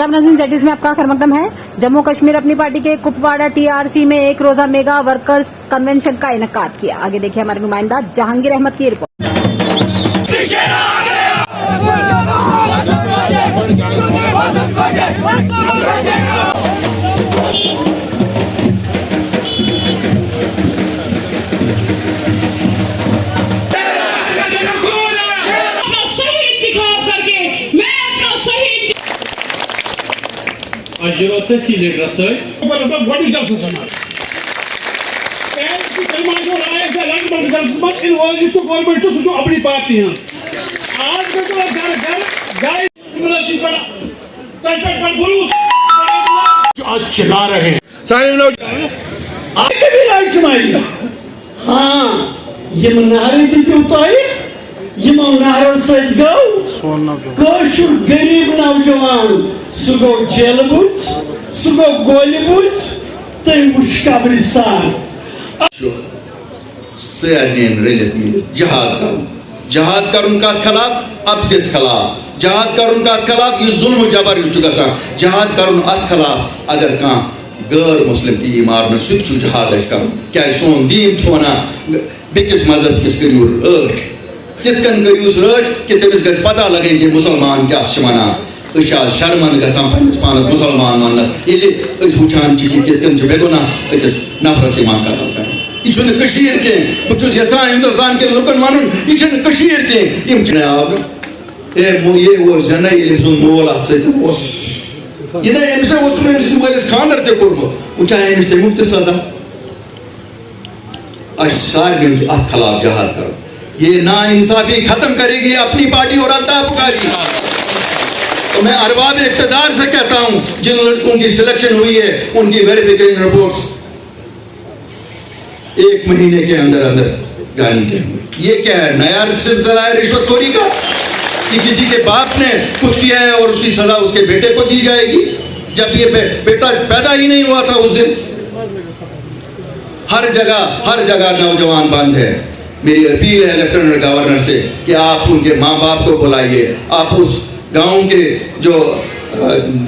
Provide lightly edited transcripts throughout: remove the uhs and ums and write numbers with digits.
आदाब नाज़रीन, ज़ेड में आपका खैर मकदम है। जम्मू कश्मीर अपनी पार्टी के कुपवाड़ा टीआरसी में एक रोजा मेगा वर्कर्स कन्वेंशन का इनेकाद किया। आगे देखिए हमारे नुमाइंदा जहांगीर अहमद की रिपोर्ट। अपनी पार्टी आज चिल्ला रहे हैं सारे लोग भी राइट माइंड हाँ ये नारे ये नारों से गरीब नौजवान सह गो जेल बुझ सह गो गोल बुझ तम वुच कब्रिस्तान जहाद करुन का खिलाफ अब से खिलाफ जहाद करुन का खिलाफ ये जुल्म जबर गसा जहाद करुन अत खिलाफ अगर कह गैर मुस्लिम ती मारन सह जहाद कर क्या सोन दीन वन बेकिस मजहब किस करू रट तिथन करूस रट कि तमिस गज पता लगन कि मुसलमान क्या वनान शर्मन गसान पन्निस पानस मुसलमान वनस वुचान कि कितन बेगुनाह अकिस नफरस कतल कर यह बहुत यहां हिंदुस्तान के लुकन वन यह ये जन मोल अत मलिस खानर तुचा अमिस तमुक सजा सारे अत खिलाफ जहाद करो ये नाइंसाफी खत्म करेगी अपनी पार्टी और अल्ताफ पुकारी। तो मैं अरबाब इक़्तिदार से कहता हूं जिन लड़कों की सिलेक्शन हुई है उनकी वेरिफिकेशन रिपोर्ट्स 1 महीने के अंदर अंदर जानी चाहिए। ये क्या है, नया सिलसिला है रिश्वतखोरी का कि किसी के बाप ने कुछ किया है और उसकी सजा उसके बेटे को दी जाएगी, जब ये बेटा पैदा ही नहीं हुआ था उस दिन। हर जगह नौजवान बंद है। मेरी अपील है लेफ्टिनेंट गवर्नर से कि आप उनके माँ बाप को बुलाइए, आप उस गांव के जो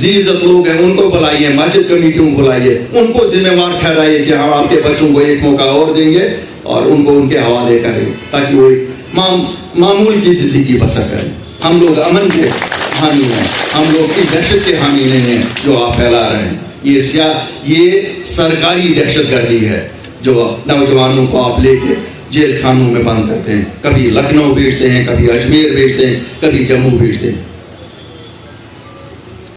जीज़त लोग हैं उनको बुलाइए, मस्जिद कमेटियों को बुलाइए, उनको जिम्मेवार ठहराइए कि हम आपके बच्चों को एक मौका और देंगे और उनको उनके हवाले करें ताकि वो एक मामूल की ज़िंदगी बसर करें। हम लोग अमन के हामी हैं, हम लोग इस दहशत के हामी नहीं हैं जो आप फैला रहे हैं। ये सरकारी दहशतगर्दी है जो नौजवानों को आप लेके जेल खानों में बंद करते हैं, कभी लखनऊ भेजते हैं, कभी अजमेर भेजते हैं, कभी जम्मू भेजते हैं।